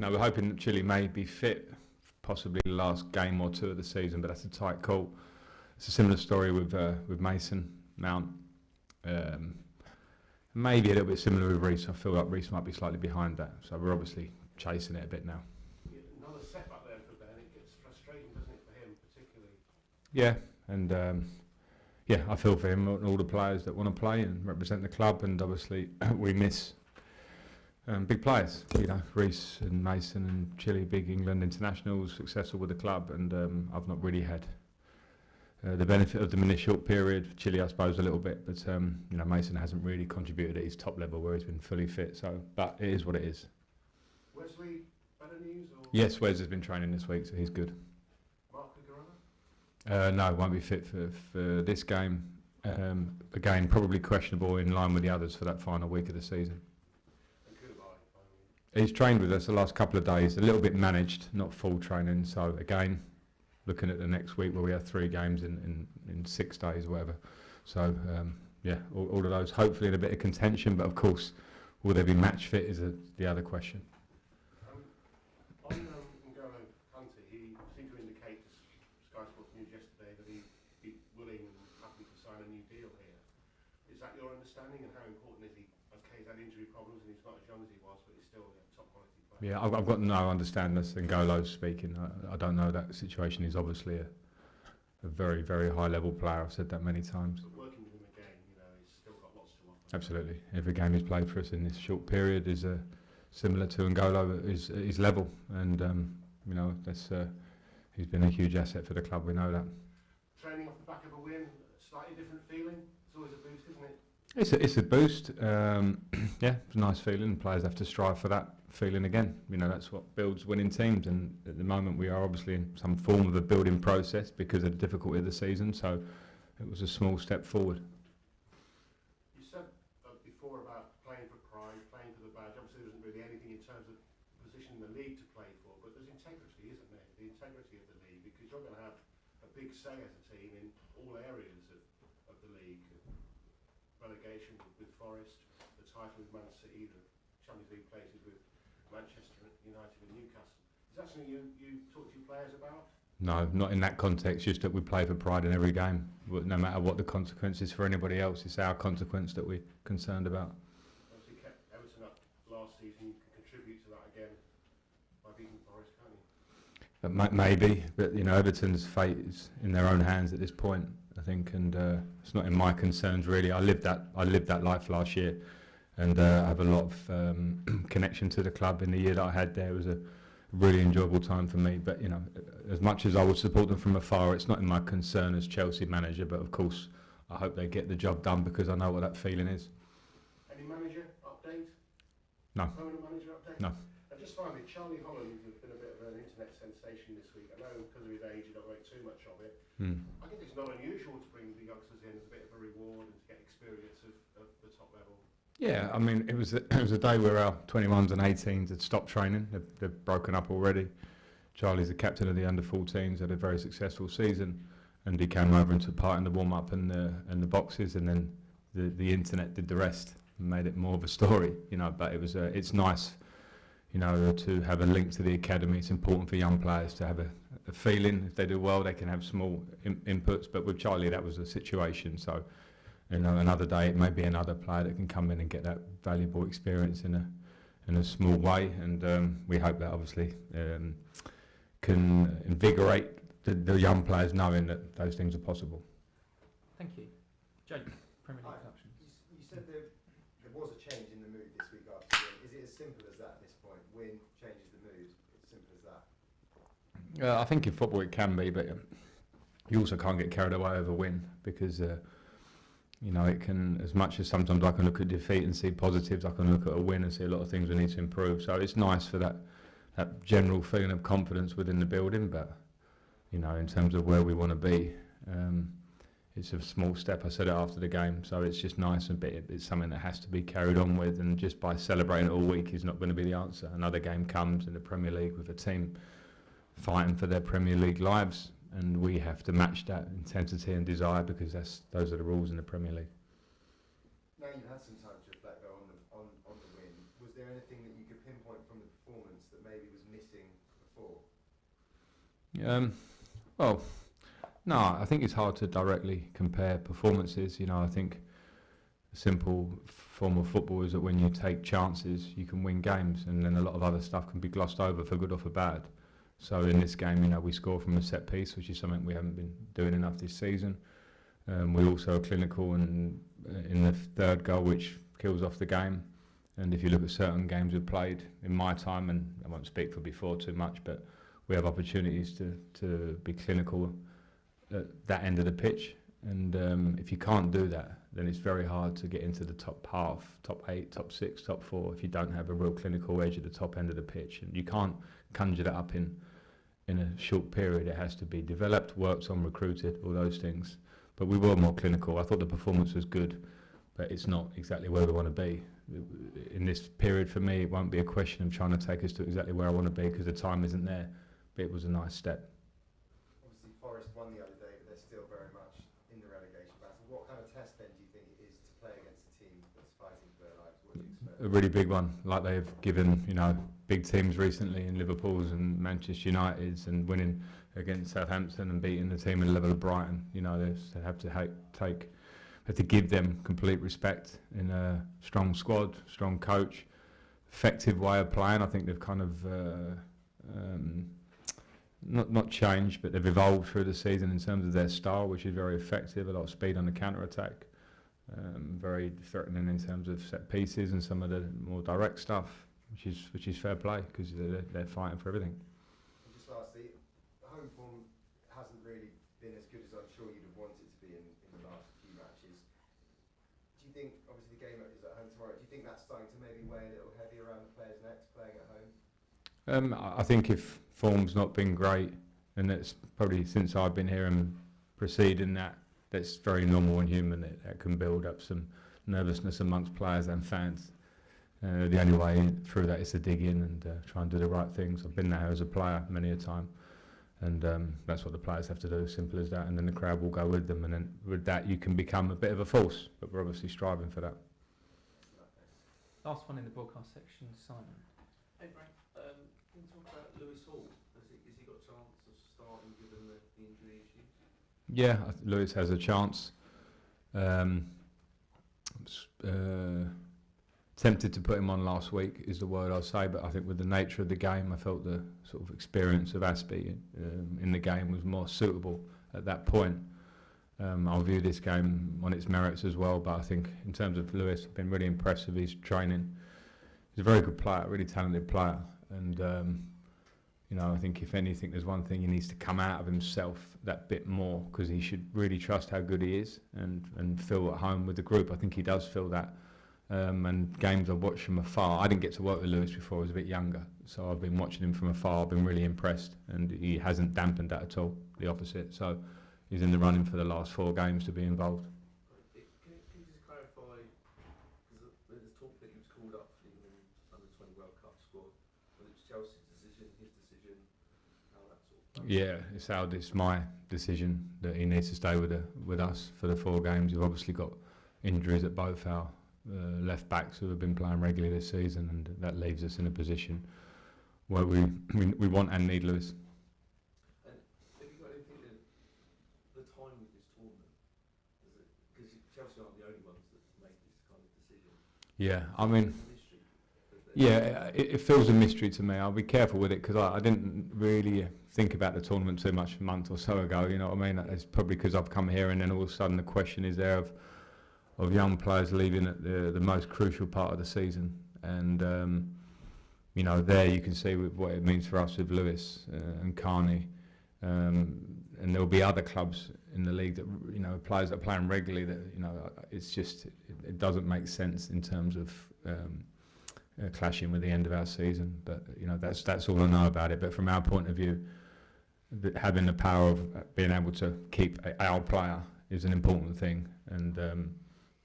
No, we're hoping that Chile may be fit, possibly the last game or two of the season, but that's a tight call. It's a similar story with Mason Mount. Maybe a little bit similar with Reece. I feel like Reece might be slightly behind that, so we're obviously chasing it a bit now. Yeah, another setback there for Ben. It gets frustrating, doesn't it, for him particularly? Yeah, and yeah, I feel for him and all the players that want to play and represent the club, and obviously we miss big players. You know, Reece and Mason and Chile, big England internationals, successful with the club, and I've not really had the benefit of them in this short period. Chile, I suppose, a little bit, but you know, Mason hasn't really contributed at his top level where he's been fully fit. So, but it is what it is. Wesley, better news? Or? Yes, Wes has been training this week, so he's good. Mark Garana? No, won't be fit for this game. Again, probably questionable in line with the others for that final week of the season. And Kubai, He's trained with us the last couple of days, a little bit managed, not full training. So again, looking at the next week where we have 3 games in 6 days, whatever. So yeah, all of those hopefully in a bit of contention, but of course, will they be match fit is the other question. On N'Golo Kante, he seemed to indicate to Sky Sports News yesterday that he'd be willing and happy to sign a new deal here. Is that your understanding, and how important is he? Okay, he's had injury problems and he's not as young as he was, but he's still a top quality player. Yeah, I've got no understanding as N'Golo's speaking. I don't know that situation. He's obviously a very, very high level player. I've said that many times. But working with him again, you know, he's still got lots to offer. Absolutely. Every game he's played for us in this short period is similar to N'Golo at his level, and you know, that's he's been a huge asset for the club. We know that. Training off the back of a win, slightly different feeling. It's always a boost, isn't it? It's a boost. Yeah, it's a nice feeling. Players have to strive for that feeling again. You know, that's what builds winning teams. And at the moment, we are obviously in some form of a building process because of the difficulty of the season. So it was a small step forward. You said before about playing for pride, playing for the badge. Obviously, there isn't really anything in terms of position in the league to play for, but there's integrity, isn't there? The integrity of the league, because you're going to have a big say as a team in all areas of the league. Relegation with Forest, the title with Man City, the Champions League places with Manchester United and Newcastle. Is that something you talk to your players about? No, not in that context, just that we play for pride in every game. No matter what the consequences for anybody else, it's our consequence that we're concerned about. Obviously kept Everton up last season, you can contribute to that again by beating Forest, can't you? Maybe, but you know, Everton's fate is in their own hands at this point, I think, and it's not in my concerns really. I lived that life last year, and I have a lot of connection to the club. In the year that I had there, it was a really enjoyable time for me. But you know, as much as I would support them from afar, it's not in my concern as Chelsea manager. But of course, I hope they get the job done because I know what that feeling is. Any manager update? No. Permanent manager update? No. And just finally, Charlie Holland has been a bit of an internet sensation this week. I know because of his age, you don't make too much of it. I think it's not unusual to bring the youngsters in as a bit of a reward and to get experience of the top level. Yeah, I mean, it was a day where our 21s and 18s had stopped training. They've broken up already. Charlie's the captain of the under-14s, had a very successful season, and he came over and took part in the warm-up and the boxes, and then the internet did the rest and made it more of a story, you know. But it was it's nice, you know, to have a link to the academy. It's important for young players to have a feeling. If they do well, they can have small inputs. But with Charlie, that was a situation. So, you know, another day it may be another player that can come in and get that valuable experience in a small way. And we hope that obviously can invigorate the young players, knowing that those things are possible. Thank you, Jake. Premier League options. You said there was a change in the mood this week after the win. Is it as simple as that at this point? Win changes the mood. It's simple as that. I think in football it can be, but you also can't get carried away over win because you know, it can, as much as sometimes I can look at defeat and see positives, I can look at a win and see a lot of things we need to improve. So it's nice for that general feeling of confidence within the building, but you know, in terms of where we want to be, it's a small step. I said it after the game, so it's just nice, and it's something that has to be carried on with, and just by celebrating it all week is not going to be the answer. Another game comes in the Premier League with a team fighting for their Premier League lives, and we have to match that intensity and desire because those are the rules in the Premier League. Now you've had some time to reflect though on the win. Was there anything that you could pinpoint from the performance that maybe was missing before? Well, no, I think it's hard to directly compare performances. You know, I think a simple form of football is that when you take chances, you can win games, and then a lot of other stuff can be glossed over for good or for bad. So in this game, you know, we score from a set piece, which is something we haven't been doing enough this season. We also are clinical in the third goal, which kills off the game. And if you look at certain games we've played in my time, and I won't speak for before too much, but we have opportunities to be clinical at that end of the pitch. And if you can't do that, then it's very hard to get into the top half, top 8, top 6, top 4 if you don't have a real clinical edge at the top end of the pitch. And you can't conjure that up in a short period. It has to be developed, worked on, recruited, all those things. But we were more clinical. I thought the performance was good, but it's not exactly where we want to be. In this period, for me, it won't be a question of trying to take us to exactly where I want to be because the time isn't there. But it was a nice step. Obviously, Forest won the other day, but they're still very much in the relegation battle. What kind of test then do you think it is to play against a team that's fighting for their lives? What do you expect? A really big one, like they've given, you know, big teams recently in Liverpool's and Manchester United's, and winning against Southampton and beating the team at the level of Brighton. You know, they have to give them complete respect in a strong squad, strong coach, effective way of playing. I think they've kind of not changed, but they've evolved through the season in terms of their style, which is very effective. A lot of speed on the counter attack, very threatening in terms of set pieces and some of the more direct stuff, which is fair play because they're fighting for everything. And just lastly, home form hasn't really been as good as I'm sure you'd have wanted to be in the last few matches. Do you think, obviously the game is at home tomorrow, do you think that's starting to maybe weigh a little heavy around the players' necks playing at home? I think if form's not been great, and that's probably since I've been here and preceding that, that's very normal and human. That can build up some nervousness amongst players and fans. The only way through that is to dig in and try and do the right things. I've been there as a player many a time, and that's what the players have to do, simple as that, and then the crowd will go with them, and then with that you can become a bit of a force, but we're obviously striving for that. Last one in the broadcast section, Simon. Hey Frank, can you talk about Lewis Hall? Has he got a chance of starting given the injury issues? Yeah, Lewis has a chance. Tempted to put him on last week is the word I'll say, but I think with the nature of the game, I felt the sort of experience of Aspie in the game was more suitable at that point. I'll view this game on its merits as well, but I think in terms of Lewis, I've been really impressed with his training. He's a very good player, really talented player, and you know, I think if anything, there's one thing he needs to come out of himself that bit more, because he should really trust how good he is and feel at home with the group. I think he does feel that. And games I've watched from afar, I didn't get to work with Lewis before I was a bit younger, so I've been watching him from afar. I've been really impressed, and he hasn't dampened that at all, the opposite. So he's in the running for the last 4 games to be involved. Can you just clarify, because there's talk that he was called up for the under-20 World Cup squad, whether it's Chelsea's decision, his decision, how that sort of plays? It's my decision that he needs to stay with us for the 4 games. We've obviously got injuries at both our left backs who have been playing regularly this season, and that leaves us in a position where we want and need Lewis. And have you got anything the time with this tournament? Because Chelsea aren't the only ones that make this kind of decision. Yeah, I mean, Mystery. it feels a mystery to me. I'll be careful with it because I didn't really think about the tournament too much a month or so ago. You know what I mean? It's probably because I've come here and then all of a sudden the question is there of young players leaving at the most crucial part of the season, and you know, there you can see what it means for us with Lewis and Carney, and there will be other clubs in the league that, you know, players that are playing regularly that, you know, it's just it doesn't make sense in terms of clashing with the end of our season. But you know, that's all I know about it. But from our point of view, having the power of being able to keep our player is an important thing, and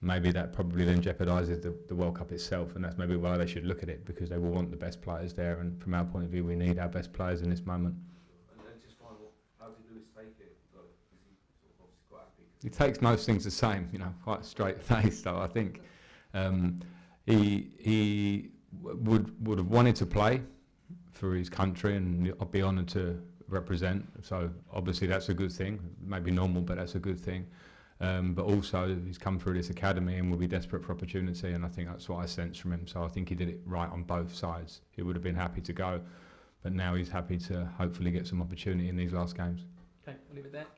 maybe that probably then jeopardises the World Cup itself, and that's maybe why they should look at it, because they will want the best players there, and from our point of view we need our best players in this moment. And then just final, how did Lewis take it? Like, is he sort of obviously quite happy? He takes most things the same, you know, quite straight faced. So I think he would have wanted to play for his country, and I'll be honoured to represent. So obviously that's a good thing. Maybe normal, but that's a good thing. But also he's come through this academy and will be desperate for opportunity, and I think that's what I sense from him. So I think he did it right on both sides. He would have been happy to go, but now he's happy to hopefully get some opportunity in these last games. Okay, we'll leave it there.